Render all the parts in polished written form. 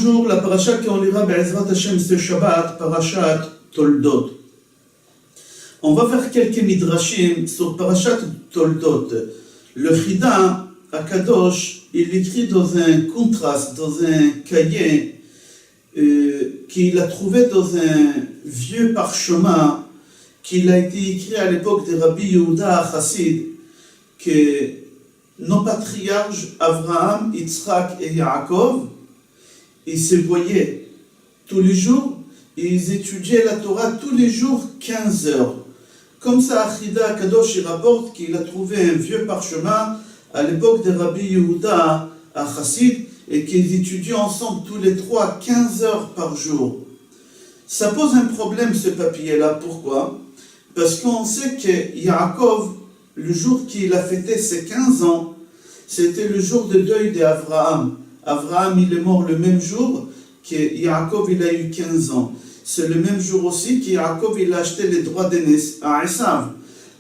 Bonjour, la paracha qu'on lira Be'ezrat Hashem ce Shabbat, parachat Toldot. On va faire quelques midrashim sur parachat Toldot. Le Chida Akadosh, il écrit dans un contraste, dans un cahier qu'il a trouvé dans un vieux parchemin qu'il a été écrit à l'époque de Rabbi Yehuda Chassid, que nos patriarches Abraham, Yitzhak et Yaakov, ils se voyaient tous les jours, et ils étudiaient la Torah tous les jours 15 heures. Comme ça, Achida Kadosh il rapporte qu'il a trouvé un vieux parchemin à l'époque de Rabbi Yehuda à Chassid, et qu'ils étudiaient ensemble tous les trois 15 heures par jour. Ça pose un problème ce papier-là, pourquoi? Parce qu'on sait que Yaakov, le jour qu'il a fêté ses 15 ans, c'était le jour de deuil d'Abraham. Abraham, il est mort le même jour que Yaakov, il a eu 15 ans. C'est le même jour aussi que Yaakov, il a acheté les droits d'aînesse à Esav.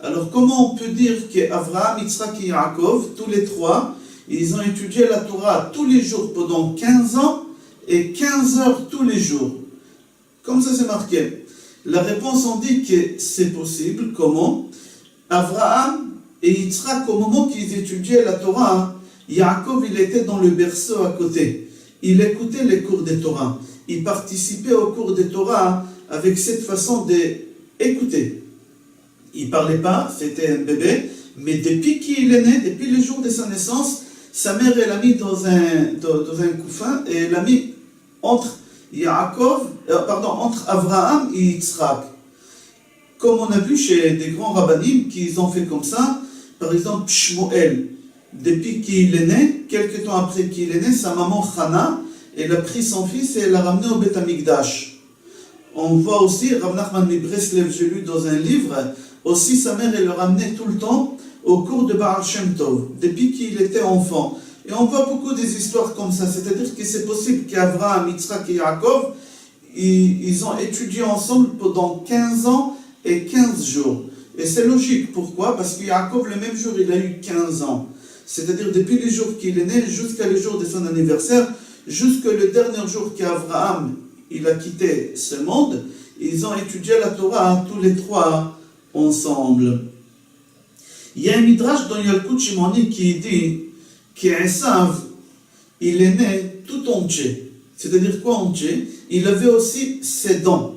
Alors, comment on peut dire qu'Abraham, Yitzhak et Yaakov, tous les trois, ils ont étudié la Torah tous les jours pendant 15 ans et 15 heures tous les jours? Comme ça, c'est marqué. La réponse, on dit que c'est possible. Comment? Abraham et Yitzhak, au moment qu'ils étudiaient la Torah, Yaakov, il était dans le berceau à côté. Il écoutait les cours de Torah. Il participait aux cours de Torah avec cette façon d'écouter. Il ne parlait pas, c'était un bébé, mais depuis qu'il est né, depuis le jour de sa naissance, sa mère l'a mis dans un couffin et l'a mis entre entre Abraham et Yitzhak. Comme on a vu chez des grands rabbinim qui ont fait comme ça, par exemple Shmuel, depuis qu'il est né, quelques temps après qu'il est né, sa maman Chana, elle a pris son fils et elle l'a ramené au Beth Amikdash. On voit aussi, Rav Nachman Breslev, j'ai lu dans un livre, aussi sa mère elle le ramenait tout le temps au cours de Baal Shem Tov, depuis qu'il était enfant. Et on voit beaucoup des histoires comme ça, c'est-à-dire que c'est possible qu'Abraham, Yitzhak et Yaakov, ils ont étudié ensemble pendant 15 ans et 15 jours. Et c'est logique, pourquoi? Parce que Yaakov, le même jour, il a eu 15 ans. C'est-à-dire depuis le jour qu'il est né jusqu'à le jour de son anniversaire, jusqu'au dernier jour qu'Abraham il a quitté ce monde, ils ont étudié la Torah tous les trois ensemble. Il y a un midrash dans Yalkut Shimoni qui dit qu'Esav, il est né tout entier. C'est-à-dire quoi entier? Il avait aussi ses dents.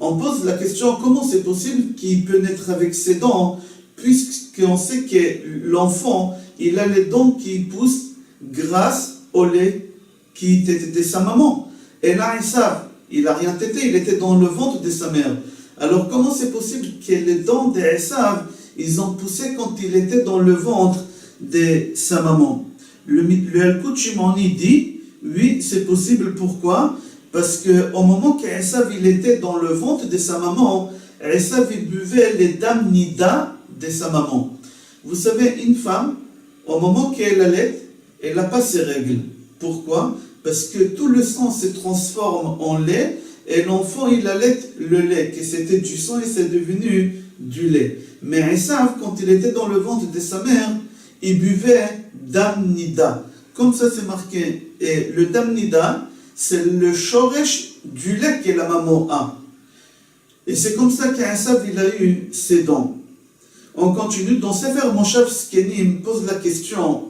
On pose la question, comment c'est possible qu'il peut naître avec ses dents, puisqu'on sait que l'enfant, il a les dents qui poussent grâce au lait qui était de sa maman. Et là, Esav, il n'a rien tété, il était dans le ventre de sa mère. Alors, comment c'est possible que les dents d'Esav, ils ont poussé quand il était dans le ventre de sa maman? Le Yalkut Shimoni dit, oui, c'est possible. Pourquoi? Parce qu'au moment qu'Esav, il était dans le ventre de sa maman, Esav, il buvait les dames nida de sa maman. Vous savez, une femme, au moment qu'elle allait, elle n'a pas ses règles. Pourquoi? Parce que tout le sang se transforme en lait et l'enfant il allait le lait, que c'était du sang et c'est devenu du lait. Mais Esav, quand il était dans le ventre de sa mère, il buvait dam nida. Comme ça c'est marqué. Et le dam nida, c'est le shoresh du lait que la maman a. Et c'est comme ça qu'Esav il a eu ses dents. On continue. Dans Sefer Moshav Zkenim pose la question,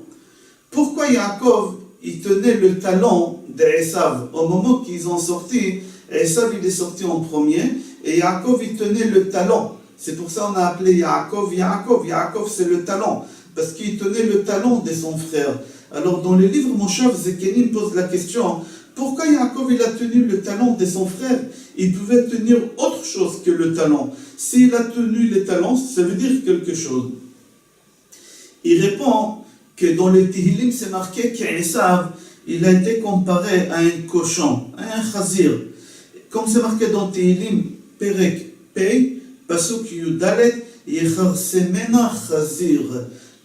pourquoi Yaakov il tenait le talon d'Esav? Au moment qu'ils ont sorti, Esav il est sorti en premier et Yaakov il tenait le talon. C'est pour ça qu'on a appelé Yaakov Yaakov. Yaakov c'est le talon, parce qu'il tenait le talon de son frère. Alors dans le livre Moshav Zkenim pose la question, pourquoi Yaakov il a tenu le talon de son frère? Il pouvait tenir autre chose que le talon. S'il a tenu les talons, ça veut dire quelque chose. Il répond que dans le Tehillim, c'est marqué qu'Esav, il a été comparé à un cochon, à un chazir. Comme c'est marqué dans Tehillim, Perek Pei, Pasuk Yudalet, Yecharsemena chazir,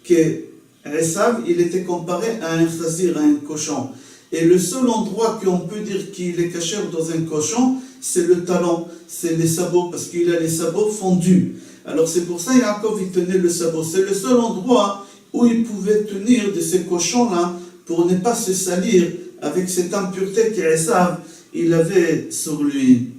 que Esav, il était comparé à un chazir, à un cochon. Et le seul endroit qu'on peut dire qu'il est caché dans un cochon, c'est le talon, c'est les sabots, parce qu'il a les sabots fondus. Alors c'est pour ça que Yaakov il tenait le sabot. C'est le seul endroit où il pouvait tenir de ces cochons-là pour ne pas se salir avec cette impureté qu'Esav il avait sur lui.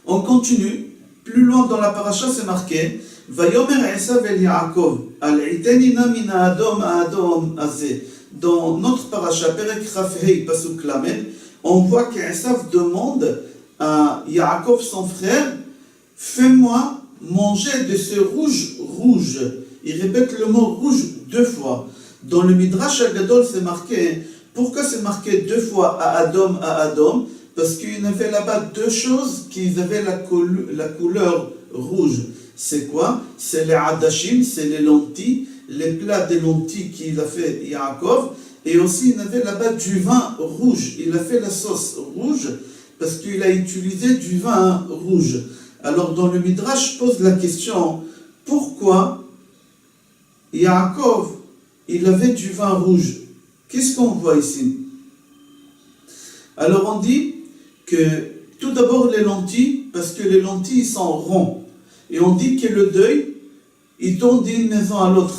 On continue. Plus loin dans la paracha, c'est marqué Vayomer Esav el Yaakov, al-itenina min ha'adom ha'adom azeh. Dans notre paracha, Perek Chafhei Pasuk Lamed, on voit qu'Esav demande à Yaakov, son frère, fais-moi manger de ce rouge rouge. Il répète le mot rouge 2 fois. Dans le Midrash Agadol, c'est marqué. Pourquoi c'est marqué 2 fois à Adom? Parce qu'il y avait là-bas 2 choses qui avaient la couleur rouge. C'est quoi? C'est les adashim, c'est les lentilles, les plats de lentilles qu'il a fait Yaakov. Et aussi, il avait là-bas du vin rouge. Il a fait la sauce rouge parce qu'il a utilisé du vin rouge. Alors, dans le Midrash, pose la question, pourquoi Yaakov, il avait du vin rouge? Qu'est-ce qu'on voit ici? Alors, on dit que tout d'abord les lentilles, parce que les lentilles sont ronds. Et on dit que le deuil, il tourne d'une maison à l'autre,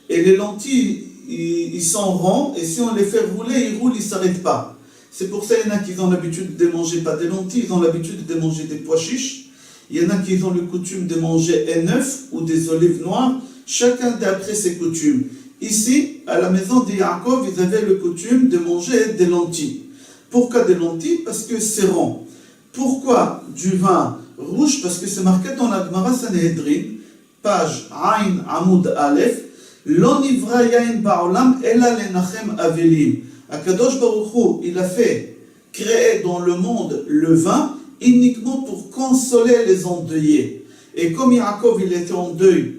et les lentilles, ils sont ronds, et si on les fait rouler, ils roulent, ils ne s'arrêtent pas. C'est pour ça qu'il y en a qui ont l'habitude de manger pas des lentilles, ils ont l'habitude de manger des pois chiches. Il y en a qui ont le coutume de manger œufs ou des olives noires, chacun d'après ses coutumes. Ici, à la maison de Yaakov, ils avaient le coutume de manger des lentilles. Pourquoi des lentilles? Parce que c'est rond. Pourquoi du vin rouge? Parce que c'est marqué dans la Gemara Sanhedrin, page Ain Amoud Aleph, Lo nivra yain ba'olam ela lenachem avelim. Akadosh Baruch Hu, il a fait créer dans le monde le vin uniquement pour consoler les endeuillés. Et comme Yaakov, il était en deuil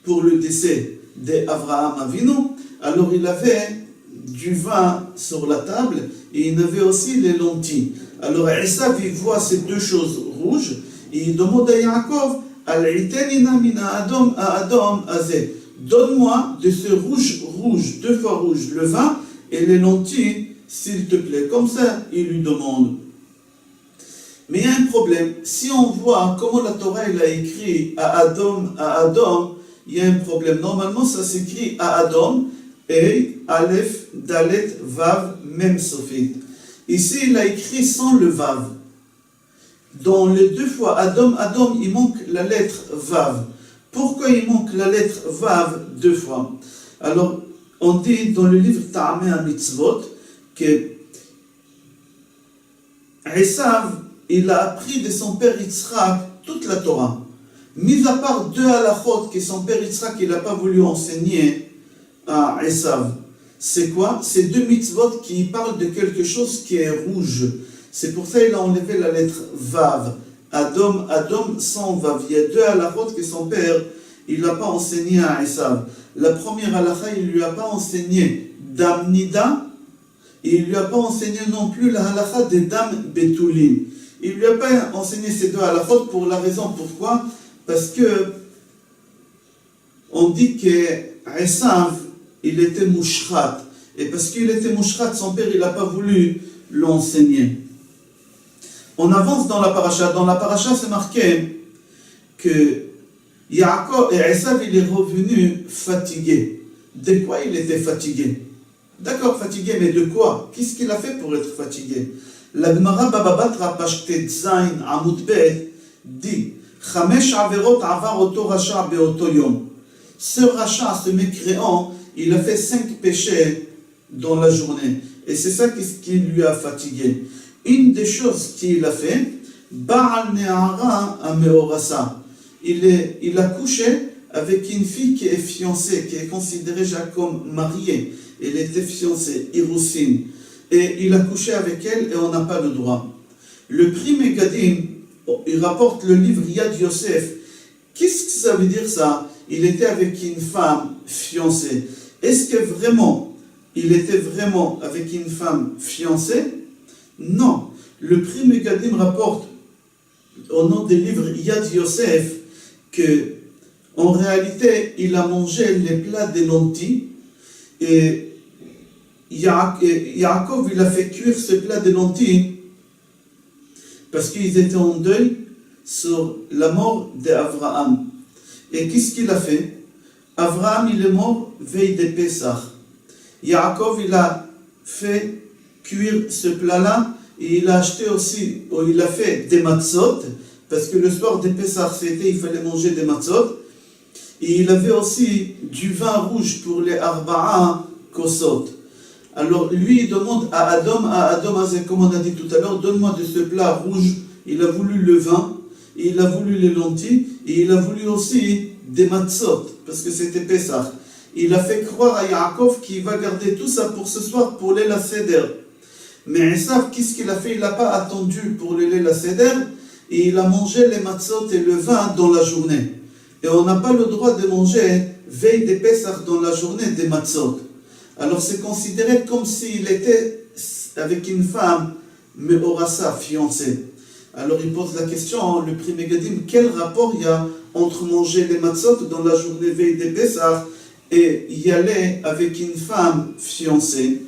pour le décès d'Avraham Avinu, alors il avait du vin sur la table et il avait aussi les lentilles. Alors Esav, il voit ces 2 choses rouges et il demande à Yaakov, Al-itenina min ha'adom ha'adom azeh. Donne-moi de ce rouge, 2 fois rouge, le vin et les lentilles, s'il te plaît. Comme ça, il lui demande. Mais il y a un problème. Si on voit comment la Torah il a écrit à Adam, il y a un problème. Normalement, ça s'écrit à Adam, et Aleph, Dalet, Vav, Mem Sofit. Ici, il a écrit sans le Vav. Dans les 2 fois Adam, il manque la lettre Vav. Pourquoi il manque la lettre Vav 2 fois? Alors, on dit dans le livre Ta'ameh HaMitzvot que Esav, il a appris de son père Yitzhak toute la Torah. Mis à part 2 halachot que son père Yitzhak il n'a pas voulu enseigner à Esav. C'est quoi? C'est 2 mitzvot qui parlent de quelque chose qui est rouge. C'est pour ça qu'il a enlevé la lettre Vav. Adam sans Vav. Il y a 2 halachot que son père il n'a pas enseigné à Esav. La première halakha, il ne lui a pas enseigné Dam Nida, et il ne lui a pas enseigné non plus la halakha des Dam Betulim. Il ne lui a pas enseigné ces 2 halakhot pour la raison pourquoi? Parce que on dit que Esav, il était mouchrat. Et parce qu'il était mouchrat, son père, il n'a pas voulu l'enseigner. On avance dans la paracha. Dans la paracha, c'est marqué que Yaakov et Esav, il est revenu fatigué. De quoi il était fatigué? D'accord, fatigué, mais de quoi? Qu'est-ce qu'il a fait pour être fatigué? La Gemara Baba Batra, page Zain Amud Bet, dit Chamesh averot avar oto racha beoto yom. Ce rachat, ce mécréant, il a fait 5 péchés dans la journée. Et c'est ça qui lui a fatigué. Une des choses qu'il a fait, Baal Ne'ara Ameorasa. Il a couché avec une fille qui est fiancée, qui est considérée déjà comme mariée. Elle était fiancée, Iroussine. Et il a couché avec elle et on n'a pas le droit. Le prix Megadim, il rapporte le livre Yad Yosef. Qu'est-ce que ça veut dire ça? Il était avec une femme fiancée. Est-ce que vraiment, il était vraiment avec une femme fiancée? Non. Le prix Megadim rapporte au nom des livres Yad Yosef que en réalité, il a mangé les plats des lentilles et Yaakov, il a fait cuire ce plat de lentilles parce qu'ils étaient en deuil sur la mort d'Avraham. Et qu'est-ce qu'il a fait? Avraham, il est mort veille de Pessah. Yaakov, il a fait cuire ce plat-là, et il a acheté aussi, ou il a fait des matzot, parce que le soir de Pessah, c'était, il fallait manger des matzot, et il avait aussi du vin rouge pour les arba'a kosot. Alors lui, il demande à Adam, comme on a dit tout à l'heure, donne-moi de ce plat rouge. Il a voulu le vin, et il a voulu les lentilles, et il a voulu aussi des matzot, parce que c'était Pessah. Il a fait croire à Yaakov qu'il va garder tout ça pour ce soir, pour les Seder. Mais Esav, qu'est-ce qu'il a fait? Il n'a pas attendu pour les Seder, et il a mangé les matzot et le vin dans la journée. Et on n'a pas le droit de manger veille des Pessah dans la journée des matzot. Alors c'est considéré comme s'il était avec une femme, mais Orasa, fiancée. Alors il pose la question, le Pri Megadim, quel rapport il y a entre manger les matzot dans la journée veille des Pessah et y aller avec une femme fiancée?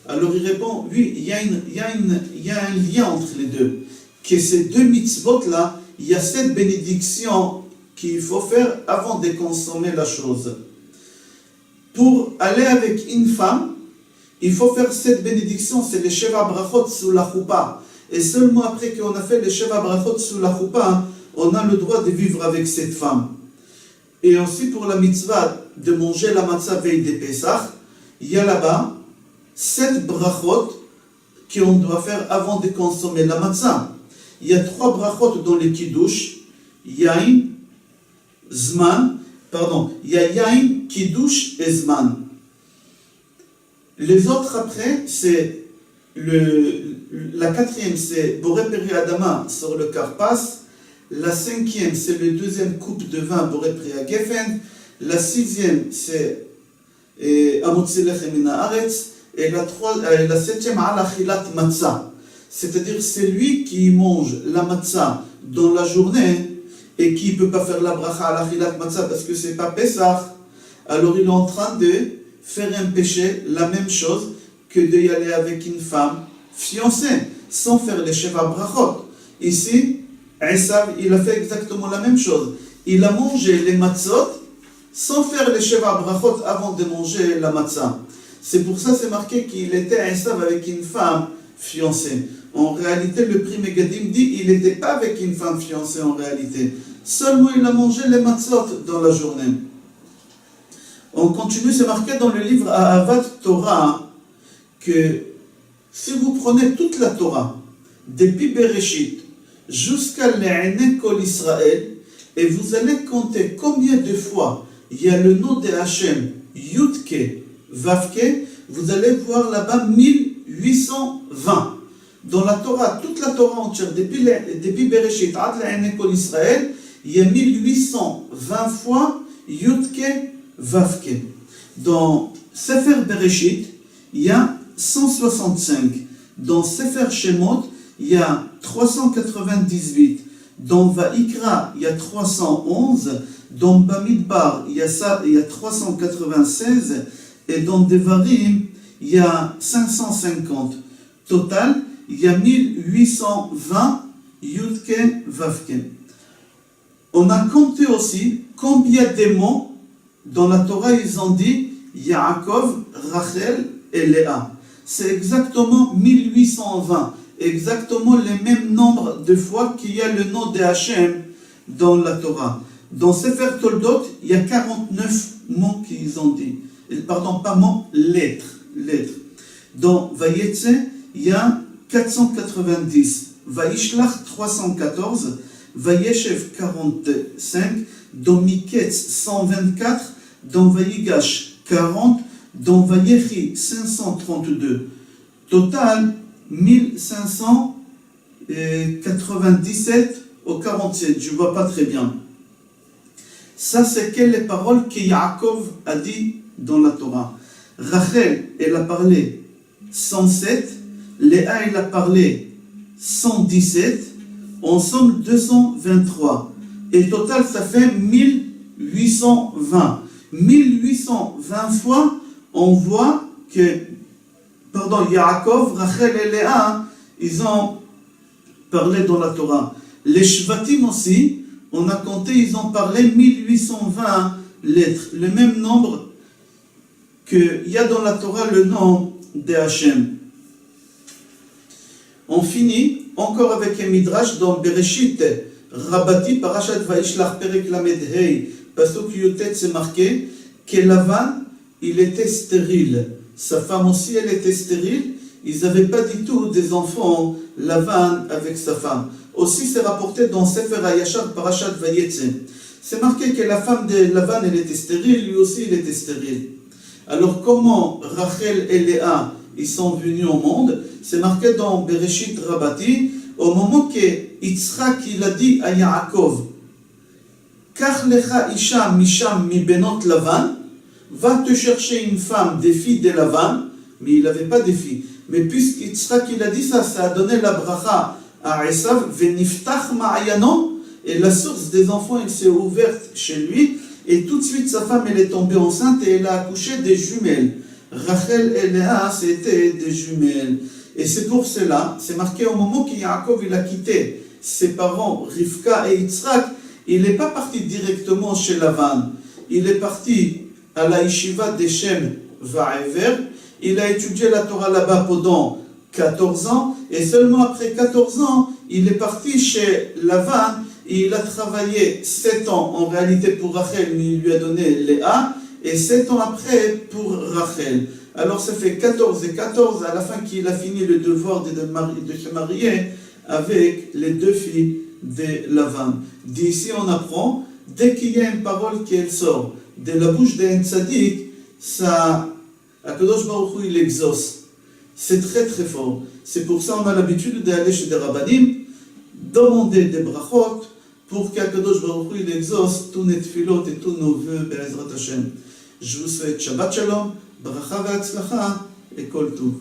Alors il répond, oui, il y a un lien entre les deux. Que ces deux mitzvot-là, il y a cette bénédiction qu'il faut faire avant de consommer la chose. Pour aller avec une femme, il faut faire cette bénédiction, c'est les Sheva Brachot sous la choupa. Et seulement après qu'on a fait les Sheva Brachot sous la choupa, on a le droit de vivre avec cette femme. Et aussi pour la mitzvah de manger la matzah veille des Pessah, il y a là-bas 7 brachot qu'on doit faire avant de consommer la matzah. Il y a 3 brachot dans les kiddush, yain, zman, il y a yain, kiddush et zman. Les autres après, c'est la 4e, c'est Boré Peri Adama sur le Karpas. La 5e, c'est le 2e coupe de vin Boré Peri Geffen. La 6e, c'est Amotzi Lechem Min Haaretz. Et la 7e, Al Achilat Matzah. C'est-à-dire, c'est lui qui mange la matzah dans la journée et qui ne peut pas faire la bracha à l'achilat matzah parce que ce n'est pas Pessah. Alors il est en train de faire un péché, la même chose que d'y aller avec une femme fiancée, sans faire les Sheva Brachot. Ici, Esav, il a fait exactement la même chose. Il a mangé les matzot sans faire les Sheva Brachot avant de manger la matzah. C'est pour ça c'est marqué qu'il était Esav avec une femme fiancée. En réalité, le Pri Megadim dit qu'il n'était pas avec une femme fiancée en réalité. Seulement il a mangé les matzot dans la journée. On continue, c'est marqué dans le livre Ahavat Torah que si vous prenez toute la Torah, depuis Bereshit jusqu'à l'E'ene Kol Israël, et vous allez compter combien de fois il y a le nom de Hachem, Yudke, Vavke, vous allez voir là-bas 1820. Dans la Torah, toute la Torah entière, depuis Bereshit ad l'E'ene Kol Israël, il y a 1820 fois Yudke, Vavke. Dans Sefer Bereshit, il y a 165. Dans Sefer Shemot, il y a 398. Dans Vaikra, il y a 311. Dans Bamidbar, il y a 396. Et dans Devarim, il y a 550. Total, il y a 1820 Yudke, Vavke. On a compté aussi combien de mots dans la Torah ils ont dit Yaakov, Rachel et Léa. C'est exactement 1820, exactement les mêmes nombres de fois qu'il y a le nom de Hachem dans la Torah. Dans Sefer Toldot, il y a 49 mots qu'ils ont dit. Pardon, pas mots, lettres. Dans Vayetze, il y a 490. Vaishlach 314. Vayeshev 45. Dans Miketz 124. Dans Vayigash 40. Dans Vayechi 532. Total 1597 au 47. Je ne vois pas très bien. Ça, c'est quelles les paroles que Yaakov a dit dans la Torah. Rachel, elle a parlé 107. Léa, elle a parlé 117. Ensemble, 223. Et total, ça fait 1820. 1820 fois, on voit que, Yaakov, Rachel et Léa, ils ont parlé dans la Torah. Les Shvatim aussi, on a compté, ils ont parlé 1820 lettres. Le même nombre qu'il y a dans la Torah le nom de Hachem. On finit encore avec un midrash dans Bereshit Rabati Parashat Vaishlach Perek Lamed Hei Pasuk Yutet, c'est marqué que Lavan il était stérile, sa femme aussi elle était stérile, ils n'avaient pas du tout des enfants Lavan avec sa femme. Aussi c'est rapporté dans Sefer HaYashar Parashat Vayetze. C'est marqué que la femme de Lavan elle était stérile, lui aussi il était stérile. Alors comment Rachel et Léa ils sont venus au monde? C'est marqué dans Bereshit Rabati, au moment que Yitzhak il a dit à Yaakov, Kach lecha isha misham mi benot Lavan, va te chercher une femme des filles de Lavan, mais il n'avait pas de filles. Mais puisque Yitzhak il a dit ça, ça a donné la bracha à Esav, veniftach ma'ayano, et la source des enfants elle s'est ouverte chez lui, et tout de suite sa femme elle est tombée enceinte et elle a accouché des jumelles. Rachel et Léa c'était des jumelles. Et c'est pour cela, c'est marqué au moment que Yaakov il a quitté ses parents, Rivka et Yitzhak, il n'est pas parti directement chez Lavan. Il est parti à la yeshiva de Shem Va'ever. Il a étudié la Torah là-bas pendant 14 ans. Et seulement après 14 ans, il est parti chez Lavan. Et il a travaillé 7 ans en réalité pour Rachel, mais il lui a donné Léa. Et 7 ans après pour Rachel. Alors ça fait 14 et 14 à la fin qu'il a fini le devoir de se marier avec les deux filles de Lavan. D'ici on apprend, dès qu'il y a une parole qui sort de la bouche d'un tzaddik, ça, Akadosh Baruch Hu, il exauce. C'est très très fort. C'est pour ça qu'on a l'habitude d'aller chez des rabbanim, demander des brachot pour qu'Akadosh Baruch Hu, il exauce tous nos tefilot et tous nos vœux, Be'ezrat Hashem. Je vous souhaite Shabbat Shalom, Bracha ve'atzlacha et Kol Tuv.